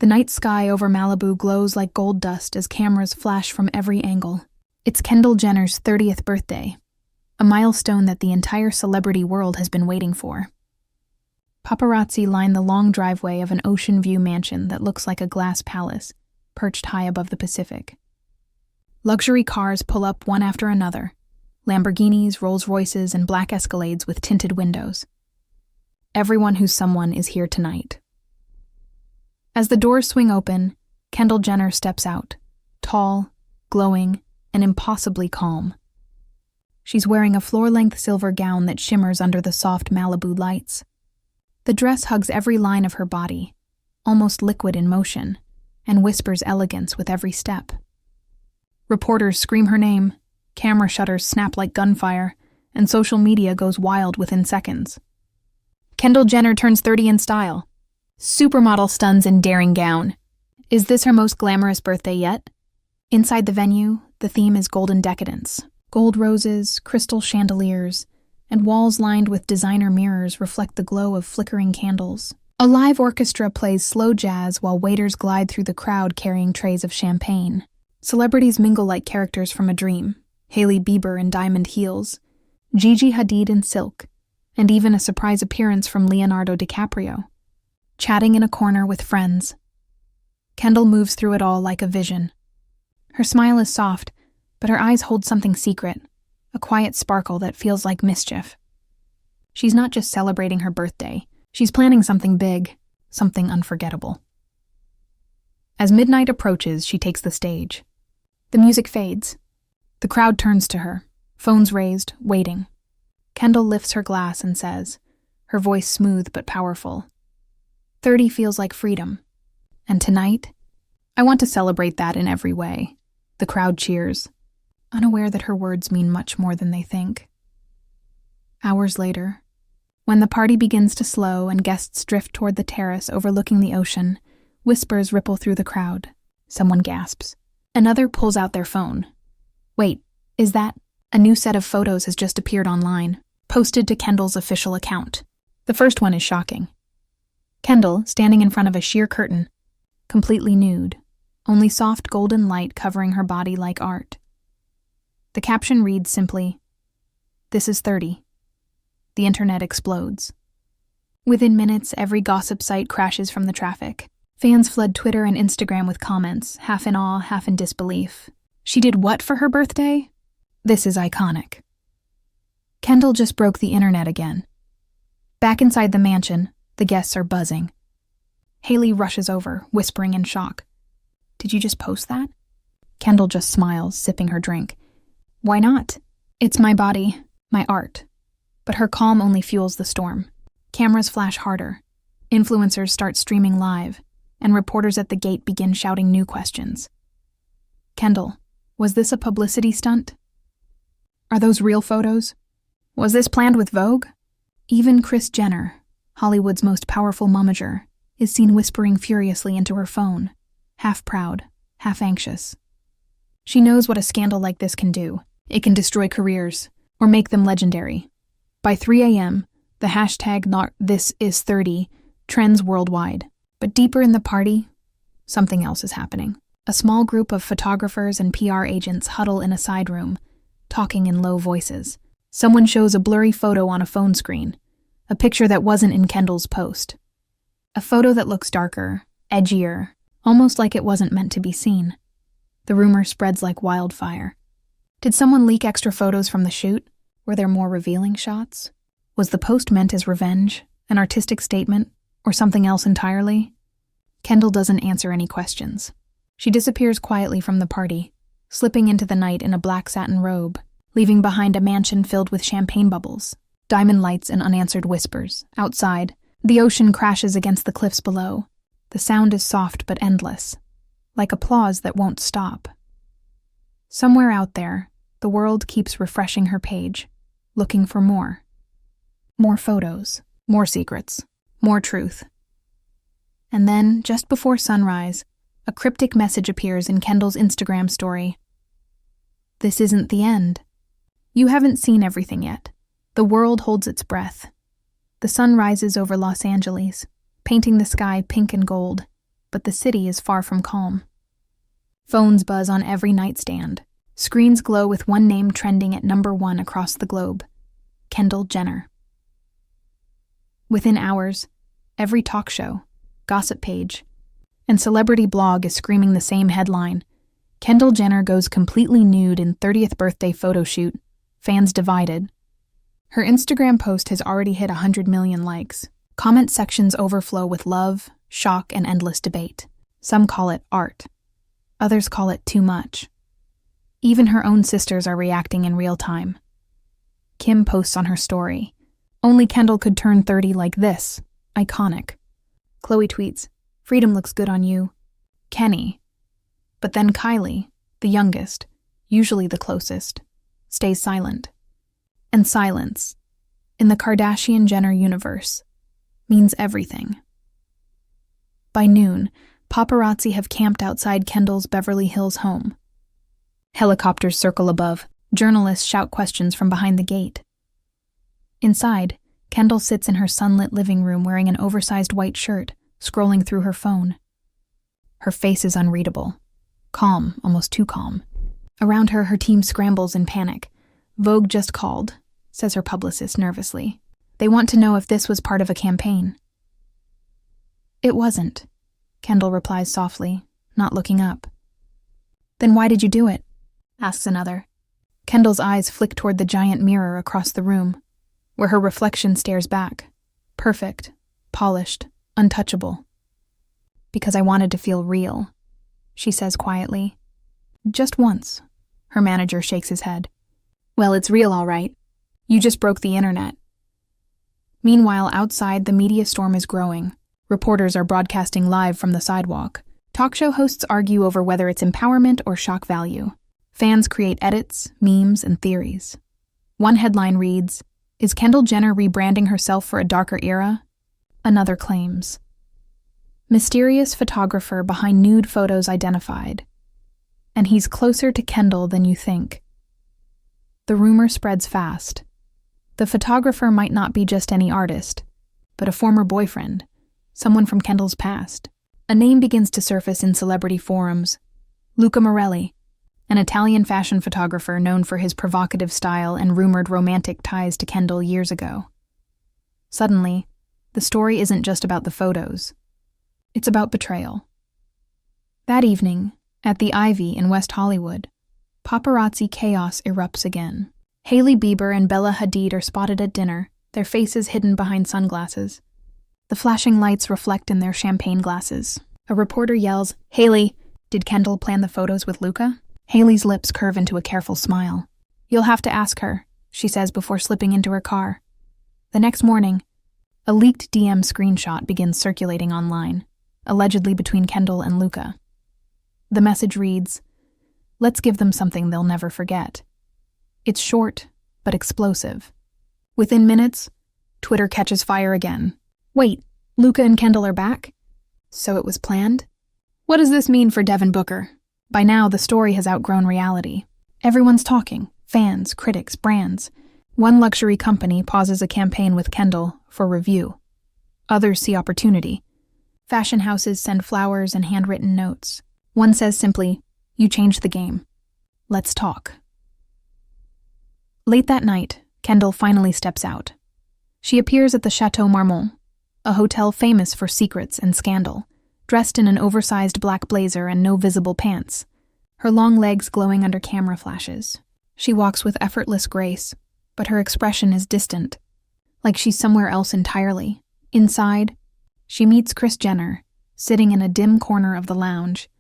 The night sky over Malibu glows like gold dust as cameras flash from every angle. It's Kendall Jenner's 30th birthday, a milestone that the entire celebrity world has been waiting for. Paparazzi line the long driveway of an ocean view mansion that looks like a glass palace, perched high above the Pacific. Luxury cars pull up one after another, Lamborghinis, Rolls-Royces, and black Escalades with tinted windows. Everyone who's someone is here tonight. As the doors swing open, Kendall Jenner steps out, tall, glowing, and impossibly calm. She's wearing a floor-length silver gown that shimmers under the soft Malibu lights. The dress hugs every line of her body, almost liquid in motion, and whispers elegance with every step. Reporters scream her name, camera shutters snap like gunfire, and social media goes wild within seconds. Kendall Jenner turns 30 in style. Supermodel stuns in daring gown. Is this her most glamorous birthday yet? Inside the venue, the theme is golden decadence. Gold roses, crystal chandeliers, and walls lined with designer mirrors reflect the glow of flickering candles. A live orchestra plays slow jazz while waiters glide through the crowd carrying trays of champagne. Celebrities mingle like characters from a dream. Hailey Bieber in diamond heels, Gigi Hadid in silk, and even a surprise appearance from Leonardo DiCaprio. Chatting in a corner with friends. Kendall moves through it all like a vision. Her smile is soft, but her eyes hold something secret, a quiet sparkle that feels like mischief. She's not just celebrating her birthday, she's planning something big, something unforgettable. As midnight approaches, she takes the stage. The music fades. The crowd turns to her, phones raised, waiting. Kendall lifts her glass and says, her voice smooth but powerful, 30 feels like freedom. And tonight, I want to celebrate that in every way. The crowd cheers, unaware that her words mean much more than they think. Hours later, when the party begins to slow and guests drift toward the terrace overlooking the ocean, whispers ripple through the crowd. Someone gasps. Another pulls out their phone. Wait, is that? A new set of photos has just appeared online, posted to Kendall's official account. The first one is shocking. Kendall, standing in front of a sheer curtain, completely nude, only soft golden light covering her body like art. The caption reads simply, "This is 30. The internet explodes. Within minutes, every gossip site crashes from the traffic. Fans flood Twitter and Instagram with comments, half in awe, half in disbelief. She did what for her birthday? This is iconic. Kendall just broke the internet again. Back inside the mansion, the guests are buzzing. Hailey rushes over, whispering in shock. Did you just post that? Kendall just smiles, sipping her drink. Why not? It's my body, my art. But her calm only fuels the storm. Cameras flash harder. Influencers start streaming live, and reporters at the gate begin shouting new questions. Kendall, was this a publicity stunt? Are those real photos? Was this planned with Vogue? Even Kris Jenner, Hollywood's most powerful momager, is seen whispering furiously into her phone, half proud, half anxious. She knows what a scandal like this can do. It can destroy careers, or make them legendary. By 3 a.m., the hashtag #ThisIs30 trends worldwide. But deeper in the party, something else is happening. A small group of photographers and PR agents huddle in a side room, talking in low voices. Someone shows a blurry photo on a phone screen, a picture that wasn't in Kendall's post. A photo that looks darker, edgier, almost like it wasn't meant to be seen. The rumor spreads like wildfire. Did someone leak extra photos from the shoot? Were there more revealing shots? Was the post meant as revenge, an artistic statement, or something else entirely? Kendall doesn't answer any questions. She disappears quietly from the party, slipping into the night in a black satin robe, leaving behind a mansion filled with champagne bubbles, diamond lights and unanswered whispers. Outside, the ocean crashes against the cliffs below. The sound is soft but endless, like applause that won't stop. Somewhere out there, the world keeps refreshing her page, looking for more. More photos, more secrets, more truth. And then, just before sunrise, a cryptic message appears in Kendall's Instagram story. This isn't the end. You haven't seen everything yet. The world holds its breath. The sun rises over Los Angeles, painting the sky pink and gold, but the city is far from calm. Phones buzz on every nightstand. Screens glow with one name trending at number 1 across the globe: Kendall Jenner. Within hours, every talk show, gossip page, and celebrity blog is screaming the same headline: Kendall Jenner goes completely nude in 30th birthday photo shoot. Fans divided. Her Instagram post has already hit 100 million likes. Comment sections overflow with love, shock, and endless debate. Some call it art. Others call it too much. Even her own sisters are reacting in real time. Kim posts on her story: "Only Kendall could turn 30 like this. Iconic." Chloe tweets, "Freedom looks good on you." Kenny. But then Kylie, the youngest, usually the closest, stays silent. And silence, in the Kardashian-Jenner universe, means everything. By noon, paparazzi have camped outside Kendall's Beverly Hills home. Helicopters circle above. Journalists shout questions from behind the gate. Inside, Kendall sits in her sunlit living room wearing an oversized white shirt, scrolling through her phone. Her face is unreadable. Calm, almost too calm. Around her team scrambles in panic. "Vogue just called," says her publicist nervously. "They want to know if this was part of a campaign." "It wasn't," Kendall replies softly, not looking up. "Then why did you do it?" asks another. Kendall's eyes flick toward the giant mirror across the room, where her reflection stares back. Perfect, polished, untouchable. "Because I wanted to feel real," she says quietly. "Just once." Her manager shakes his head. "Well, it's real, all right. You just broke the internet." Meanwhile, outside, the media storm is growing. Reporters are broadcasting live from the sidewalk. Talk show hosts argue over whether it's empowerment or shock value. Fans create edits, memes, and theories. One headline reads, "Is Kendall Jenner rebranding herself for a darker era?" Another claims, "Mysterious photographer behind nude photos identified. And he's closer to Kendall than you think." The rumor spreads fast. The photographer might not be just any artist, but a former boyfriend, someone from Kendall's past. A name begins to surface in celebrity forums: Luca Morelli, an Italian fashion photographer known for his provocative style and rumored romantic ties to Kendall years ago. Suddenly, the story isn't just about the photos. It's about betrayal. That evening, at the Ivy in West Hollywood, paparazzi chaos erupts again. Hailey Bieber and Bella Hadid are spotted at dinner, their faces hidden behind sunglasses. The flashing lights reflect in their champagne glasses. A reporter yells, "Hailey, did Kendall plan the photos with Luca?" Hailey's lips curve into a careful smile. "You'll have to ask her," she says before slipping into her car. The next morning, a leaked DM screenshot begins circulating online, allegedly between Kendall and Luca. The message reads, "Let's give them something they'll never forget." It's short, but explosive. Within minutes, Twitter catches fire again. "Wait, Luca and Kendall are back? So it was planned? What does this mean for Devin Booker?" By now, the story has outgrown reality. Everyone's talking: fans, critics, brands. One luxury company pauses a campaign with Kendall for review. Others see opportunity. Fashion houses send flowers and handwritten notes. One says simply, "You changed the game. Let's talk." Late that night, Kendall finally steps out. She appears at the Chateau Marmont, a hotel famous for secrets and scandal, dressed in an oversized black blazer and no visible pants, her long legs glowing under camera flashes. She walks with effortless grace, but her expression is distant, like she's somewhere else entirely. Inside, she meets Kris Jenner, sitting in a dim corner of the lounge,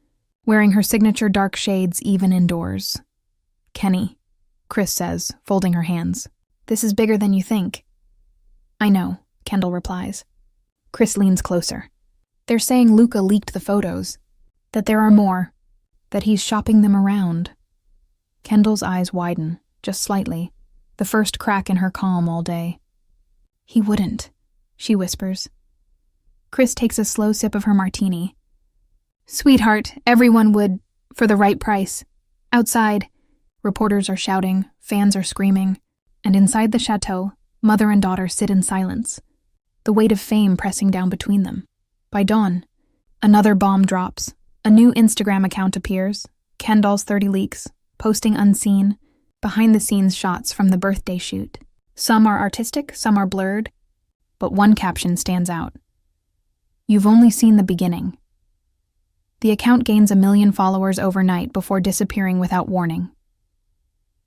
wearing her signature dark shades even indoors. "Kenny," Kris says, folding her hands. "This is bigger than you think." "I know," Kendall replies. Kris leans closer. "They're saying Luca leaked the photos, that there are more, that he's shopping them around." Kendall's eyes widen, just slightly, the first crack in her calm all day. "He wouldn't," she whispers. Kris takes a slow sip of her martini. "Sweetheart, everyone would, for the right price." Outside, reporters are shouting, fans are screaming, and inside the chateau, mother and daughter sit in silence, the weight of fame pressing down between them. By dawn, Another bomb drops. A new Instagram account appears, Kendall's 30 Leaks, posting unseen, behind-the-scenes shots from the birthday shoot. Some are artistic, some are blurred, but one caption stands out. "You've only seen the beginning." The account gains 1 million followers overnight before disappearing without warning.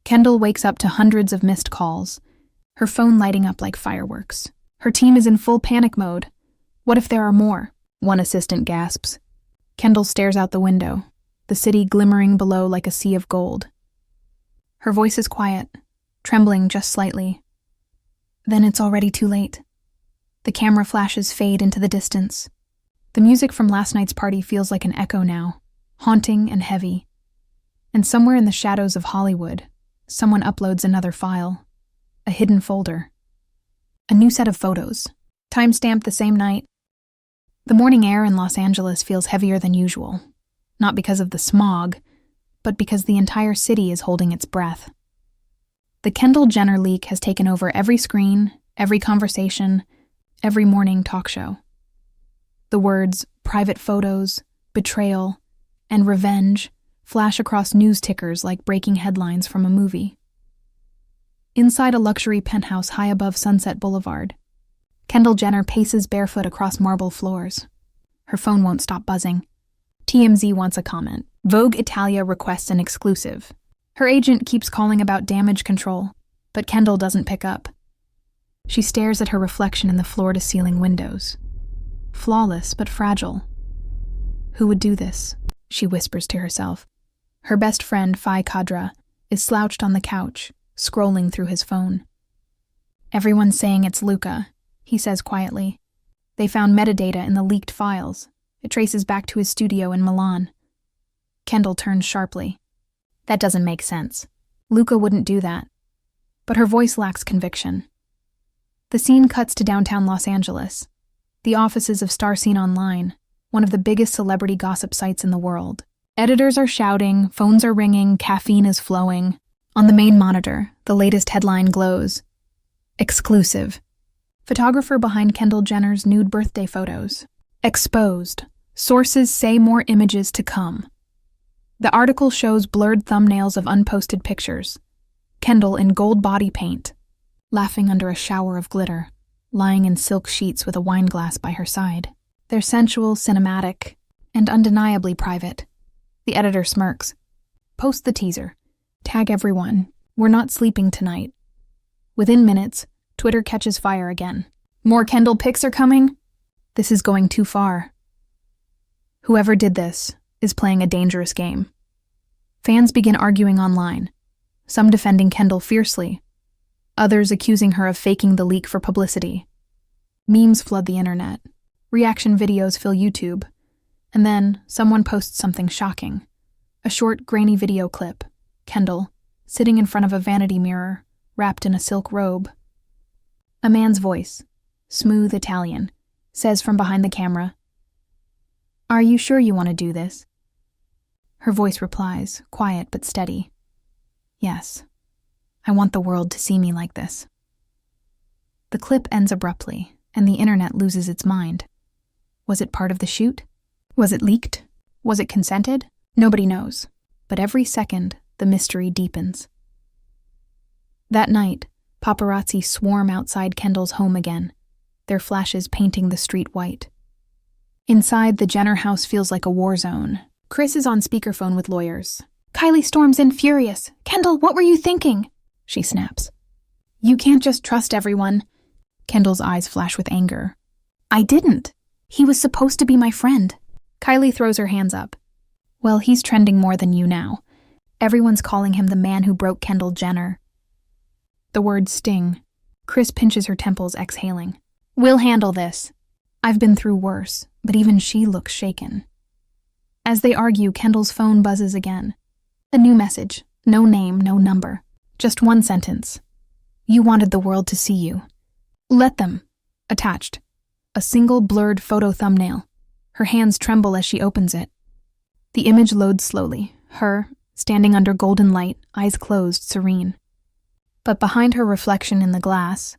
Kendall wakes up to hundreds of missed calls, her phone lighting up like fireworks. Her team is in full panic mode. What if there are more? One assistant gasps. Kendall stares out the window, the city glimmering below like a sea of gold. Her voice is quiet, trembling just slightly. Then it's already too late. The camera flashes fade into the distance. The music from last night's party feels like an echo now, haunting and heavy. And somewhere in the shadows of Hollywood, someone uploads another file, a hidden folder. A new set of photos, time-stamped the same night. The morning air in Los Angeles feels heavier than usual, not because of the smog, but because the entire city is holding its breath. The Kendall Jenner leak has taken over every screen, every conversation, every morning talk show. The words private photos, betrayal, and revenge flash across news tickers like breaking headlines from a movie. Inside a luxury penthouse high above Sunset Boulevard, Kendall Jenner paces barefoot across marble floors. Her phone won't stop buzzing. TMZ wants a comment. Vogue Italia requests an exclusive. Her agent keeps calling about damage control, but Kendall doesn't pick up. She stares at her reflection in the floor-to-ceiling windows. Flawless but fragile. Who would do this? She whispers to herself. Her best friend, Phi Kadra, is slouched on the couch, scrolling through his phone. "Everyone's saying it's Luca," he says quietly. "They found metadata in the leaked files. It traces back to his studio in Milan." Kendall turns sharply. That doesn't make sense. Luca wouldn't do that. But her voice lacks conviction. The scene cuts to downtown Los Angeles, the offices of Star Scene Online, one of the biggest celebrity gossip sites in the world. Editors are shouting, phones are ringing, caffeine is flowing. On the main monitor, the latest headline glows. Exclusive. Photographer behind Kendall Jenner's nude birthday photos. Exposed. Sources say more images to come. The article shows blurred thumbnails of unposted pictures. Kendall in gold body paint, laughing under a shower of glitter, lying in silk sheets with a wine glass by her side. They're sensual, cinematic, and undeniably private. The editor smirks. Post the teaser. Tag everyone. We're not sleeping tonight. Within minutes, Twitter catches fire again. More Kendall pics are coming? This is going too far. Whoever did this is playing a dangerous game. Fans begin arguing online, some defending Kendall fiercely, others accusing her of faking the leak for publicity. Memes flood the internet. Reaction videos fill YouTube. And then someone posts something shocking. A short, grainy video clip. Kendall, sitting in front of a vanity mirror, wrapped in a silk robe. A man's voice, smooth Italian, says from behind the camera, "Are you sure you want to do this?" Her voice replies, quiet but steady. "Yes. I want the world to see me like this." The clip ends abruptly, and the internet loses its mind. Was it part of the shoot? Was it leaked? Was it consented? Nobody knows. But every second, the mystery deepens. That night, paparazzi swarm outside Kendall's home again, their flashes painting the street white. Inside, the Jenner house feels like a war zone. Chris is on speakerphone with lawyers. "Kylie storms in furious. 'Kendall, what were you thinking?' she snaps. "You can't just trust everyone." Kendall's eyes flash with anger. "I didn't. He was supposed to be my friend." Kylie throws her hands up. "Well, he's trending more than you now. Everyone's calling him the man who broke Kendall Jenner." The words sting. Chris pinches her temples, exhaling. "We'll handle this. I've been through worse, but even she looks shaken." As they argue, Kendall's phone buzzes again. A new message. No name, no number. Just one sentence. "You wanted the world to see you. Let them." Attached. A single blurred photo thumbnail. Her hands tremble as she opens it. The image loads slowly. Her, standing under golden light, eyes closed, serene. But behind her reflection in the glass,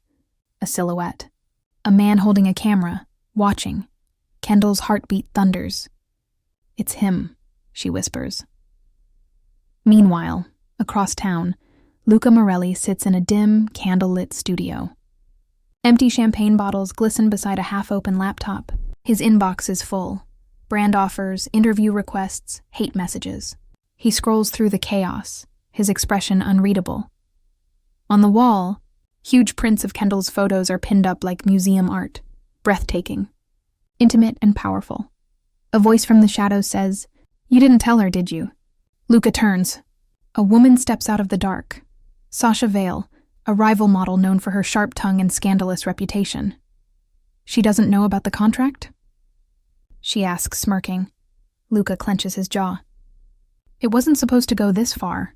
a silhouette. A man holding a camera, watching. Kendall's heartbeat thunders. "It's him," she whispers. Meanwhile, across town, Luca Morelli sits in a dim, candlelit studio. Empty champagne bottles glisten beside a half-open laptop. His inbox is full. Brand offers, interview requests, hate messages. He scrolls through the chaos, his expression unreadable. On the wall, huge prints of Kendall's photos are pinned up like museum art, breathtaking, intimate and powerful. A voice from the shadows says, "You didn't tell her, did you?" Luca turns. A woman steps out of the dark. Sasha Vale, a rival model known for her sharp tongue and scandalous reputation. "She doesn't know about the contract?" she asks, smirking. Luca clenches his jaw. "It wasn't supposed to go this far."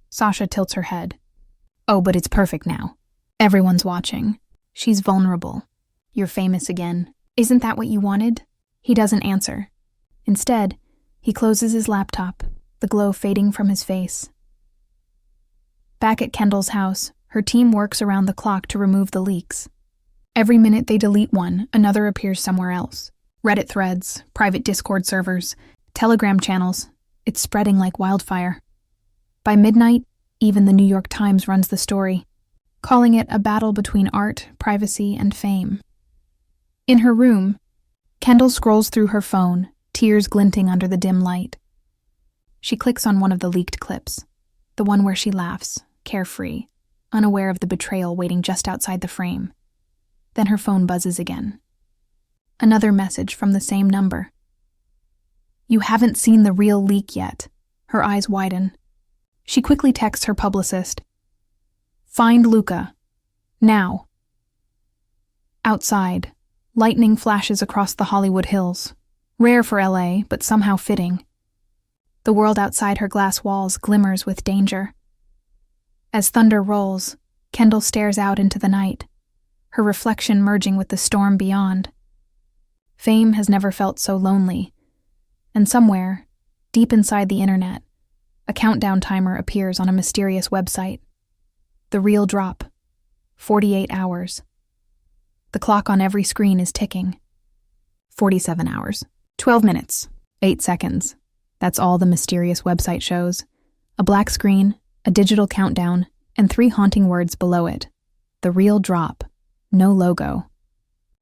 Sasha tilts her head. "Oh, but it's perfect now. Everyone's watching. She's vulnerable. You're famous again. Isn't that what you wanted?" He doesn't answer. Instead, he closes his laptop, the glow fading from his face. Back at Kendall's house, her team works around the clock to remove the leaks. Every minute they delete one, another appears somewhere else. Reddit threads, private Discord servers, Telegram channels. It's spreading like wildfire. By midnight, even the New York Times runs the story, calling it a battle between art, privacy, and fame. In her room, Kendall scrolls through her phone, tears glinting under the dim light. She clicks on one of the leaked clips, the one where she laughs, carefree, unaware of the betrayal waiting just outside the frame. Then her phone buzzes again. Another message from the same number. "You haven't seen the real leak yet." Her eyes widen. She quickly texts her publicist. "Find Luca. Now." Outside, lightning flashes across the Hollywood Hills. Rare for LA, but somehow fitting. The world outside her glass walls glimmers with danger. As thunder rolls, Kendall stares out into the night, her reflection merging with the storm beyond. Fame has never felt so lonely, and somewhere, deep inside the internet, a countdown timer appears on a mysterious website. The real drop. 48 hours. The clock on every screen is ticking. 47 hours. 12 minutes. 8 seconds. That's all the mysterious website shows. A black screen, a digital countdown, and 3 haunting words below it. The real drop. No logo.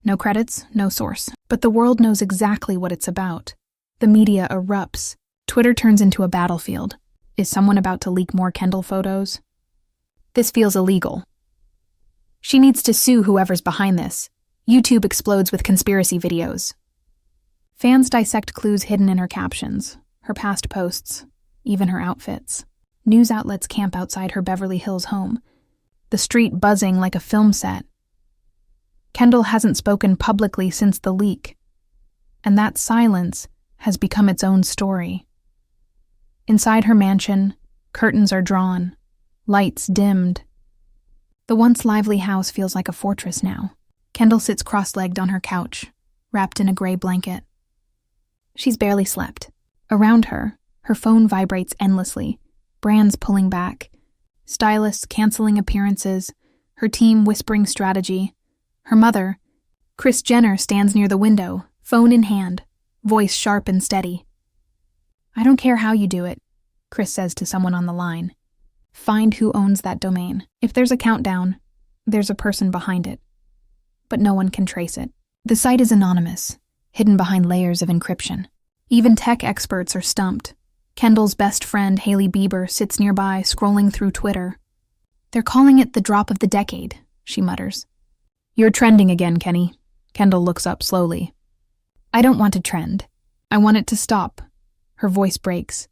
No credits, no source. But the world knows exactly what it's about. The media erupts. Twitter turns into a battlefield. Is someone about to leak more Kendall photos? This feels illegal. She needs to sue whoever's behind this. YouTube explodes with conspiracy videos. Fans dissect clues hidden in her captions, her past posts, even her outfits. News outlets camp outside her Beverly Hills home, the street buzzing like a film set. Kendall hasn't spoken publicly since the leak, and that silence has become its own story. Inside her mansion, curtains are drawn, lights dimmed. The once lively house feels like a fortress now. Kendall sits cross-legged on her couch, wrapped in a gray blanket. She's barely slept. Around her, her phone vibrates endlessly, brands pulling back, stylists canceling appearances, her team whispering strategy. Her mother, Kris Jenner, stands near the window, phone in hand, voice sharp and steady. "I don't care how you do it," Kris says to someone on the line. "Find who owns that domain. If there's a countdown, there's a person behind it. But no one can trace it. The site is anonymous, hidden behind layers of encryption. Even tech experts are stumped. Kendall's best friend, Hailey Bieber, sits nearby, scrolling through Twitter. "They're calling it the drop of the decade," she mutters. "You're trending again, Kenny." Kendall looks up slowly. "I don't want to trend. I want it to stop." Her voice breaks.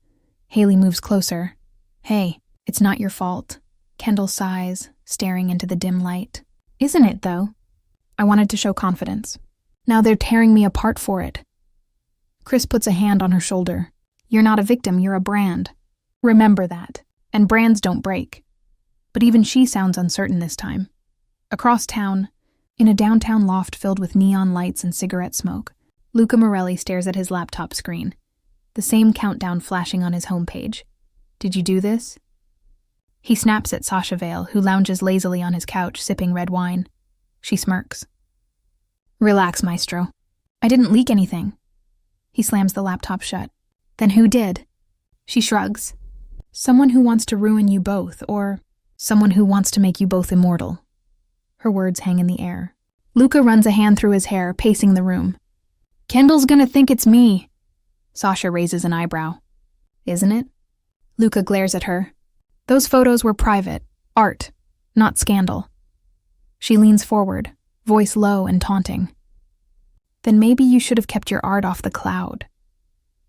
Hailey moves closer. "Hey, it's not your fault." Kendall sighs, staring into the dim light. "Isn't it, though? I wanted to show confidence. Now they're tearing me apart for it." Kris puts a hand on her shoulder. "You're not a victim, you're a brand. Remember that. And brands don't break." But even she sounds uncertain this time. Across town, in a downtown loft filled with neon lights and cigarette smoke, Luca Morelli stares at his laptop screen, the same countdown flashing on his homepage. "Did you do this?" He snaps at Sasha Vale, who lounges lazily on his couch, sipping red wine. She smirks. "Relax, maestro. I didn't leak anything. He slams the laptop shut. Then who did? She shrugs. Someone who wants to ruin you both, or someone who wants to make you both immortal. Her words hang in the air. Luca runs a hand through his hair, pacing the room. Kendall's gonna think it's me. Sasha raises an eyebrow. Isn't it? Luca glares at her. Those photos were private, art, not scandal. She leans forward, voice low and taunting. Then maybe you should have kept your art off the cloud.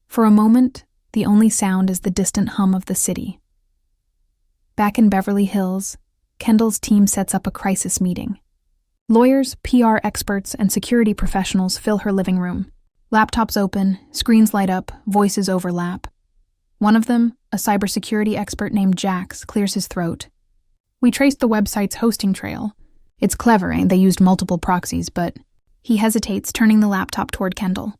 For a moment, the only sound is the distant hum of the city. Back in Beverly Hills, Kendall's team sets up a crisis meeting. Lawyers, PR experts, and security professionals fill her living room. Laptops open, screens light up, voices overlap. One of them, a cybersecurity expert named Jax, clears his throat. We traced the website's hosting trail. It's clever, and they used multiple proxies, but... He hesitates, turning the laptop toward Kendall.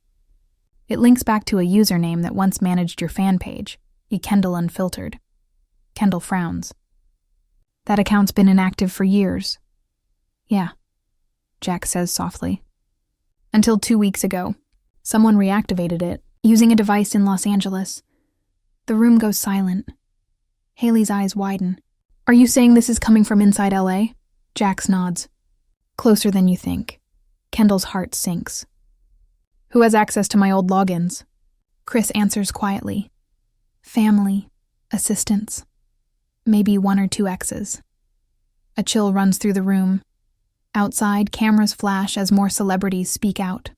It links back to a username that once managed your fan page, Kendall Unfiltered. Kendall frowns. That account's been inactive for years. Yeah, Jack says softly. Until 2 weeks ago, someone reactivated it, using a device in Los Angeles. The room goes silent. Haley's eyes widen. Are you saying this is coming from inside LA? Jax nods. Closer than you think. Kendall's heart sinks. Who has access to my old logins? Chris answers quietly. Family, assistants, maybe 1 or 2 exes. A chill runs through the room. Outside, cameras flash as more celebrities speak out.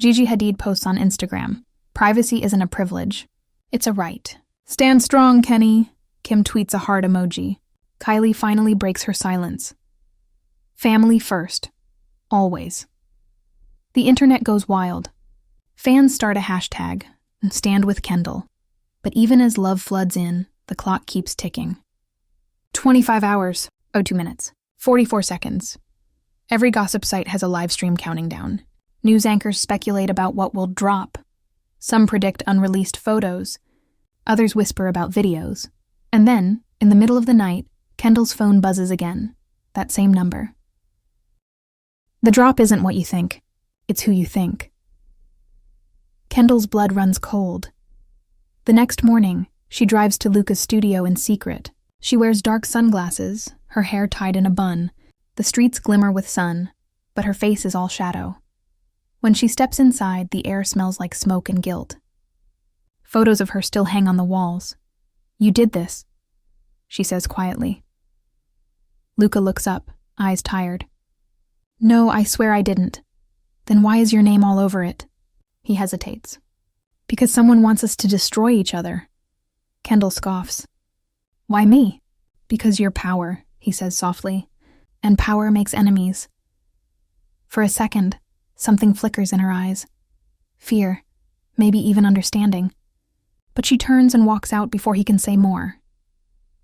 Gigi Hadid posts on Instagram. Privacy isn't a privilege. It's a right. Stand strong, Kenny. Kim tweets a heart emoji. Kylie finally breaks her silence. Family first. Always. The internet goes wild. Fans start a hashtag and stand with Kendall. But even as love floods in, the clock keeps ticking. 25 hours, 2 minutes, 44 seconds. Every gossip site has a live stream counting down. News anchors speculate about what will drop. Some predict unreleased photos. Others whisper about videos. And then, in the middle of the night, Kendall's phone buzzes again. That same number. The drop isn't what you think. It's who you think. Kendall's blood runs cold. The next morning, she drives to Luca's studio in secret. She wears dark sunglasses, her hair tied in a bun. The streets glimmer with sun, but her face is all shadow. When she steps inside, the air smells like smoke and guilt. Photos of her still hang on the walls. You did this, she says quietly. Luca looks up, eyes tired. No, I swear I didn't. Then why is your name all over it? He hesitates. Because someone wants us to destroy each other. Kendall scoffs. Why me? Because you're power, he says softly. And power makes enemies. For a second, something flickers in her eyes. Fear, maybe even understanding. But she turns and walks out before he can say more.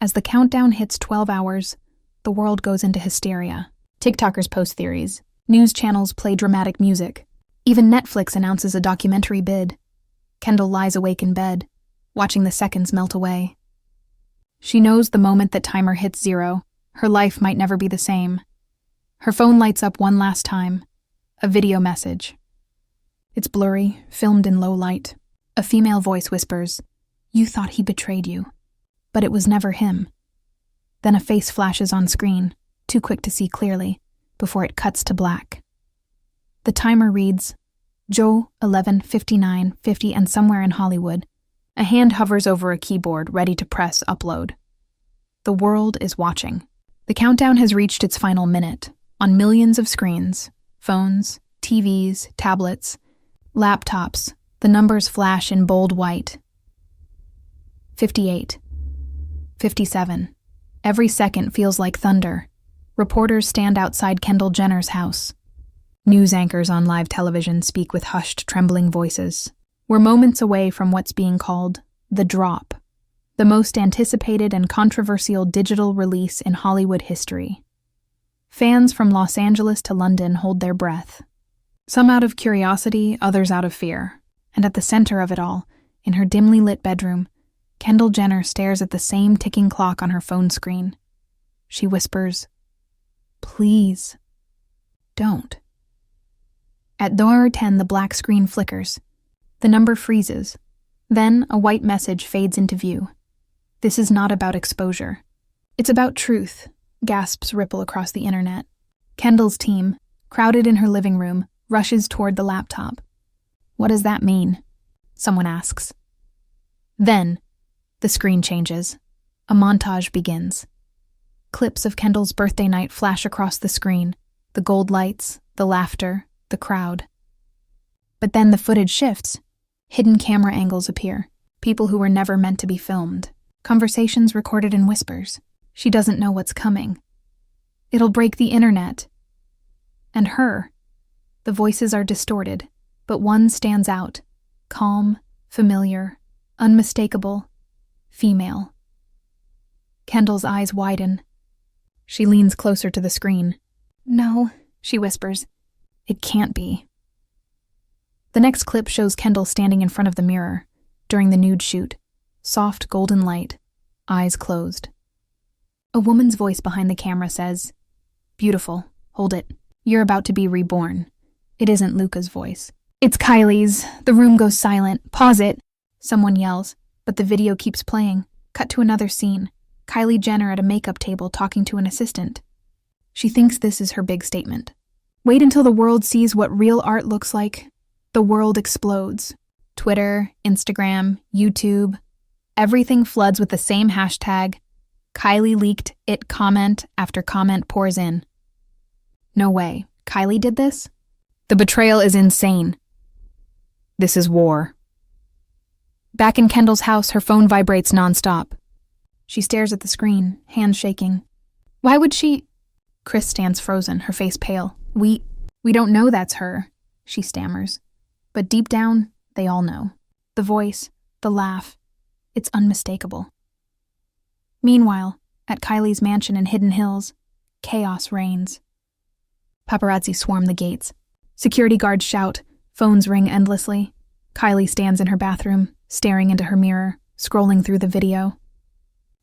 As the countdown hits 12 hours, the world goes into hysteria. TikTokers post theories. News channels play dramatic music. Even Netflix announces a documentary bid. Kendall lies awake in bed, watching the seconds melt away. She knows the moment that timer hits 0, her life might never be the same. Her phone lights up one last time. A video message. It's blurry, filmed in low light. A female voice whispers, "You thought he betrayed you." But it was never him. Then a face flashes on screen, too quick to see clearly, before it cuts to black. The timer reads, Joe 11:59:50, and somewhere in Hollywood, a hand hovers over a keyboard ready to press upload. The world is watching. The countdown has reached its final minute, on millions of screens, phones, TVs, tablets, laptops. The numbers flash in bold white. 58. 57. Every second feels like thunder. Reporters stand outside Kendall Jenner's house. News anchors on live television speak with hushed, trembling voices. We're moments away from what's being called the drop, the most anticipated and controversial digital release in Hollywood history. Fans from Los Angeles to London hold their breath. Some out of curiosity, others out of fear. And at the center of it all, in her dimly lit bedroom, Kendall Jenner stares at the same ticking clock on her phone screen. She whispers, "Please, don't." At $10, the black screen flickers. The number freezes. Then a white message fades into view. This is not about exposure. It's about truth, gasps ripple across the internet. Kendall's team, crowded in her living room, rushes toward the laptop. What does that mean? Someone asks. Then, the screen changes. A montage begins. Clips of Kendall's birthday night flash across the screen, the gold lights, the laughter, the crowd. But then the footage shifts. Hidden camera angles appear, people who were never meant to be filmed, conversations recorded in whispers. She doesn't know what's coming. It'll break the internet. And her. The voices are distorted, but one stands out. Calm, familiar, unmistakable, female. Kendall's eyes widen. She leans closer to the screen. No, she whispers. It can't be. The next clip shows Kendall standing in front of the mirror during the nude shoot. Soft golden light, eyes closed. A woman's voice behind the camera says, "Beautiful, hold it. You're about to be reborn." It isn't Luca's voice. It's Kylie's. The room goes silent. Pause it. Someone yells, but the video keeps playing. Cut to another scene. Kylie Jenner at a makeup table talking to an assistant. She thinks this is her big statement. Wait until the world sees what real art looks like. The world explodes. Twitter, Instagram, YouTube. Everything floods with the same hashtag. Kylie leaked it comment after comment pours in. No way. Kylie did this? The betrayal is insane. This is war. Back in Kendall's house, her phone vibrates nonstop. She stares at the screen, hands shaking. Why would she? Chris stands frozen, her face pale. We don't know that's her, she stammers. But deep down, they all know. The voice, the laugh, it's unmistakable. Meanwhile, at Kylie's mansion in Hidden Hills, chaos reigns. Paparazzi swarm the gates. Security guards shout, phones ring endlessly. Kylie stands in her bathroom, staring into her mirror, scrolling through the video.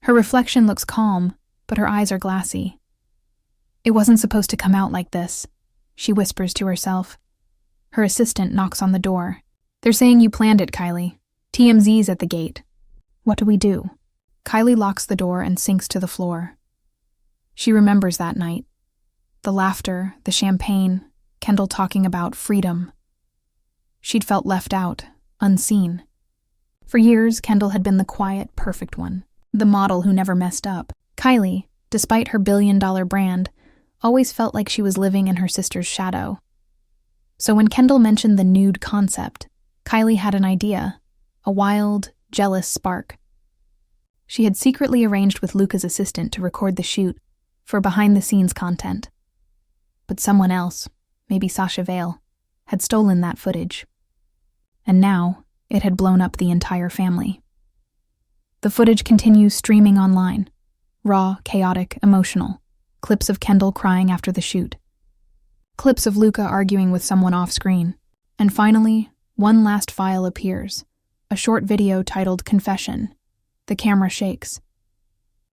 Her reflection looks calm, but her eyes are glassy. It wasn't supposed to come out like this, she whispers to herself. Her assistant knocks on the door. They're saying you planned it, Kylie. TMZ's at the gate. What do we do? Kylie locks the door and sinks to the floor. She remembers that night. The laughter, the champagne, Kendall talking about freedom. She'd felt left out, unseen. For years, Kendall had been the quiet, perfect one, the model who never messed up. Kylie, despite her billion-dollar brand, always felt like she was living in her sister's shadow. So when Kendall mentioned the nude concept, Kylie had an idea, a wild, jealous spark. She had secretly arranged with Luca's assistant to record the shoot for behind-the-scenes content. But someone else, maybe Sasha Vale, had stolen that footage. And now, it had blown up the entire family. The footage continues streaming online. Raw, chaotic, emotional. Clips of Kendall crying after the shoot. Clips of Luca arguing with someone off-screen. And finally, one last file appears. A short video titled Confession. The camera shakes.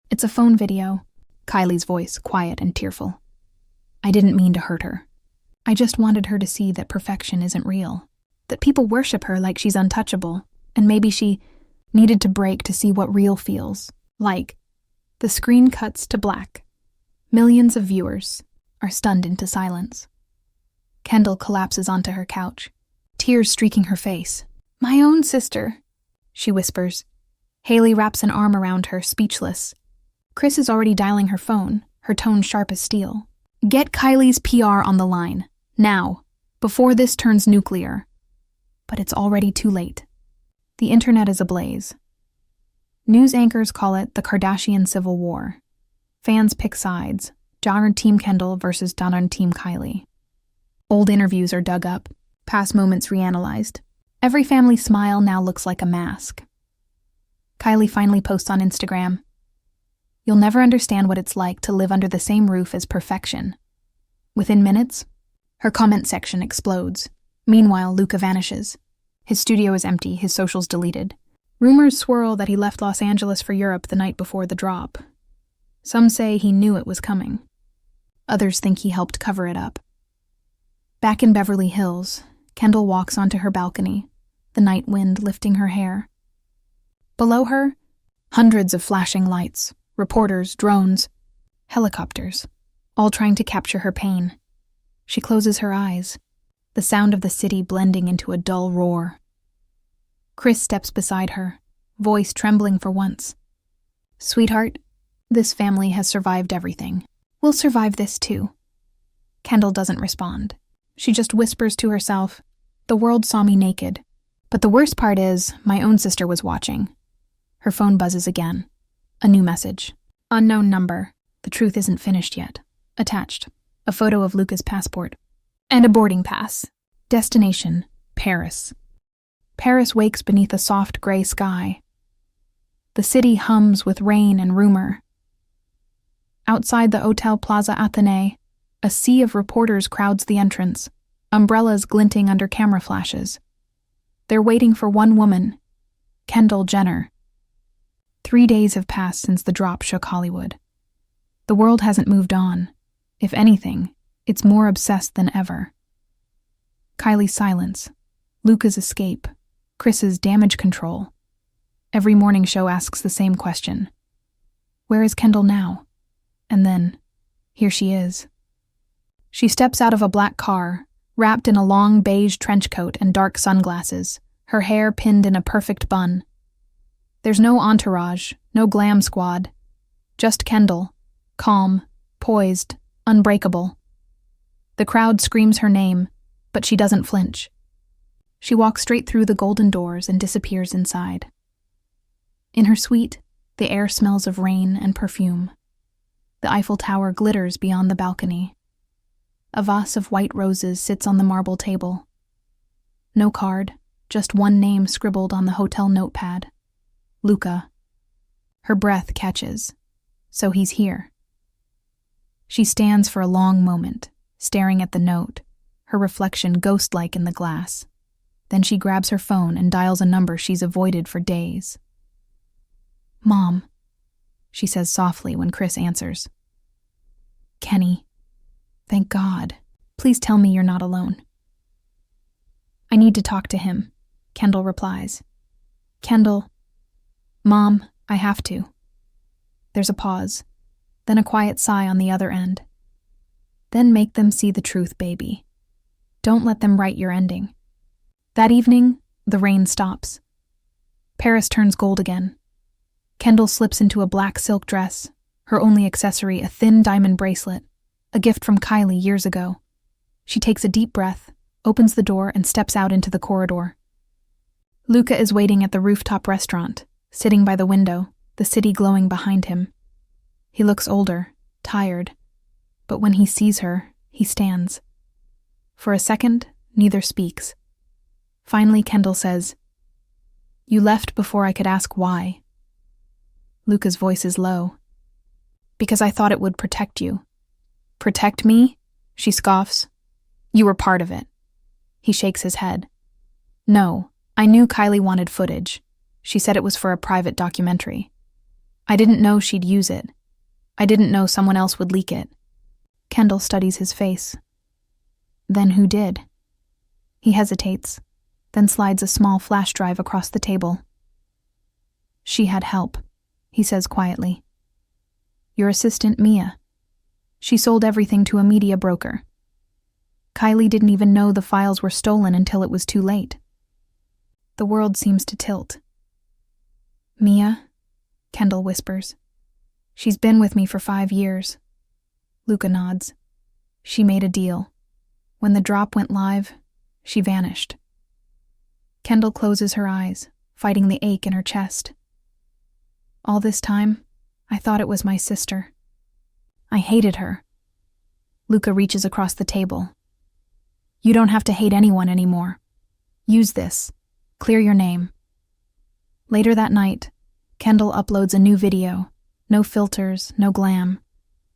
It's a phone video. Kylie's voice, quiet and tearful. I didn't mean to hurt her. I just wanted her to see that perfection isn't real. That people worship her like she's untouchable. And maybe she needed to break to see what real feels like. The screen cuts to black. Millions of viewers are stunned into silence. Kendall collapses onto her couch, tears streaking her face. My own sister, she whispers. Haley wraps an arm around her, speechless. Chris is already dialing her phone, her tone sharp as steel. Get Kylie's PR on the line, now, before this turns nuclear. But it's already too late. The internet is ablaze. News anchors call it the Kardashian Civil War. Fans pick sides, Donner Team Kendall versus Donner Team Kylie. Old interviews are dug up, past moments reanalyzed. Every family smile now looks like a mask. Kylie finally posts on Instagram, "You'll never understand what it's like to live under the same roof as perfection." Within minutes, her comment section explodes. Meanwhile, Luca vanishes. His studio is empty, his socials deleted. Rumors swirl that he left Los Angeles for Europe the night before the drop. Some say he knew it was coming. Others think he helped cover it up. Back in Beverly Hills, Kendall walks onto her balcony, the night wind lifting her hair. Below her, hundreds of flashing lights, reporters, drones, helicopters, all trying to capture her pain. She closes her eyes, the sound of the city blending into a dull roar. Chris steps beside her, voice trembling for once. "Sweetheart, this family has survived everything. We'll survive this too." Kendall doesn't respond. She just whispers to herself, "The world saw me naked. But the worst part is, my own sister was watching." Her phone buzzes again. A new message. "Unknown number. The truth isn't finished yet." Attached. A photo of Luca's passport. And a boarding pass. Destination, Paris. Paris wakes beneath a soft gray sky. The city hums with rain and rumor. Outside the Hotel Plaza Athénée, a sea of reporters crowds the entrance, umbrellas glinting under camera flashes. They're waiting for one woman, Kendall Jenner. 3 days have passed since the drop shook Hollywood. The world hasn't moved on. If anything, it's more obsessed than ever. Kylie's silence, Luca's escape, Chris's damage control. Every morning show asks the same question. Where is Kendall now? And then, here she is. She steps out of a black car, wrapped in a long beige trench coat and dark sunglasses, her hair pinned in a perfect bun. There's no entourage, no glam squad. Just Kendall, calm, poised, unbreakable. The crowd screams her name, but she doesn't flinch. She walks straight through the golden doors and disappears inside. In her suite, the air smells of rain and perfume. The Eiffel Tower glitters beyond the balcony. A vase of white roses sits on the marble table. No card, just one name scribbled on the hotel notepad. Luca. Her breath catches. So he's here. She stands for a long moment, staring at the note, her reflection ghost-like in the glass. Then she grabs her phone and dials a number she's avoided for days. "Mom," she says softly when Chris answers. "Kenny. Thank God. Please tell me you're not alone." "I need to talk to him," Kendall replies. "Kendall." "Mom, I have to." There's a pause, then a quiet sigh on the other end. "Then make them see the truth, baby. Don't let them write your ending." That evening, the rain stops. Paris turns gold again. Kendall slips into a black silk dress, her only accessory a thin diamond bracelet, a gift from Kylie years ago. She takes a deep breath, opens the door, and steps out into the corridor. Luca is waiting at the rooftop restaurant, sitting by the window, the city glowing behind him. He looks older, tired, but when he sees her, he stands. For a second, neither speaks. Finally, Kendall says, "You left before I could ask why." Luca's voice is low. "Because I thought it would protect you." "Protect me?" She scoffs. "You were part of it." He shakes his head. "No, I knew Kylie wanted footage. She said it was for a private documentary. I didn't know she'd use it. I didn't know someone else would leak it." Kendall studies his face. "Then who did?" He hesitates, then slides a small flash drive across the table. "She had help," he says quietly. "Your assistant, Mia. She sold everything to a media broker. Kylie didn't even know the files were stolen until it was too late." The world seems to tilt. "Mia?" Kendall whispers. "She's been with me for 5 years. Luca nods. "She made a deal. When the drop went live, she vanished." Kendall closes her eyes, fighting the ache in her chest. "All this time, I thought it was my sister. I hated her." Luca reaches across the table. "You don't have to hate anyone anymore. Use this. Clear your name." Later that night, Kendall uploads a new video. No filters, no glam.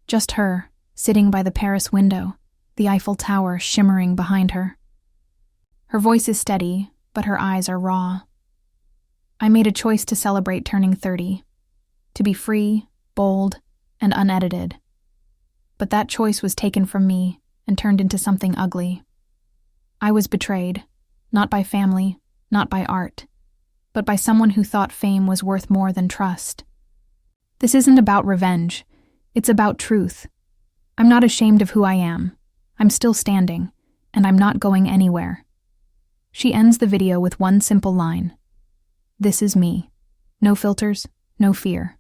Just her, sitting by the Paris window, the Eiffel Tower shimmering behind her. Her voice is steady, but her eyes are raw. "I made a choice to celebrate turning 30. To be free, bold, and unedited. But that choice was taken from me and turned into something ugly. I was betrayed, not by family, not by art, but by someone who thought fame was worth more than trust. This isn't about revenge. It's about truth. I'm not ashamed of who I am. I'm still standing, and I'm not going anywhere. She ends the video with one simple line. This is me. No filters, no fear.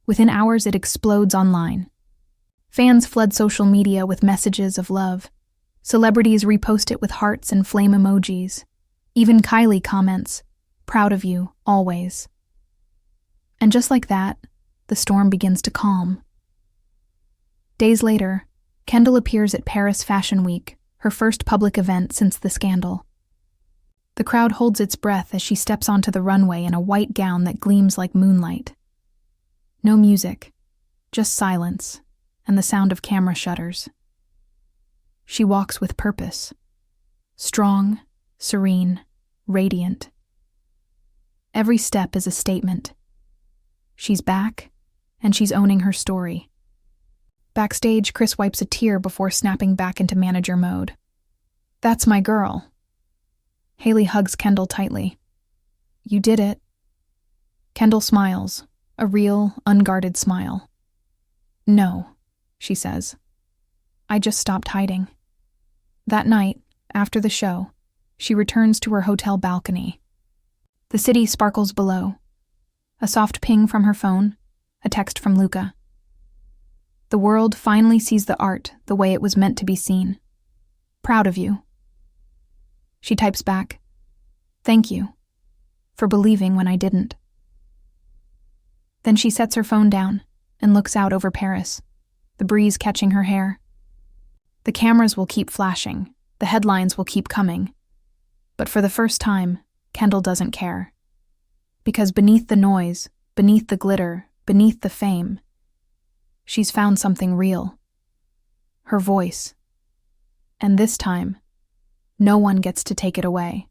Within hours, it explodes online. Fans flood social media with messages of love. Celebrities repost it with hearts and flame emojis. Even Kylie comments, "Proud of you, always." And just like that, the storm begins to calm. Days later, Kendall appears at Paris Fashion Week, her first public event since the scandal. The crowd holds its breath as she steps onto the runway in a white gown that gleams like moonlight. No music, just silence and the sound of camera shutters. She walks with purpose. Strong, serene, radiant. Every step is a statement. She's back, and she's owning her story. Backstage, Chris wipes a tear before snapping back into manager mode. "That's my girl." Haley hugs Kendall tightly. "You did it." Kendall smiles, a real, unguarded smile. "No," she says. "I just stopped hiding." That night, after the show, she returns to her hotel balcony. The city sparkles below. A soft ping from her phone, a text from Luca. The world finally sees the art the way it was meant to be seen. "Proud of you." She types back, "Thank you for believing when I didn't." Then she sets her phone down and looks out over Paris, the breeze catching her hair. The cameras will keep flashing, the headlines will keep coming. But for the first time, Kendall doesn't care. Because beneath the noise, beneath the glitter, beneath the fame, she's found something real. Her voice. And this time, no one gets to take it away.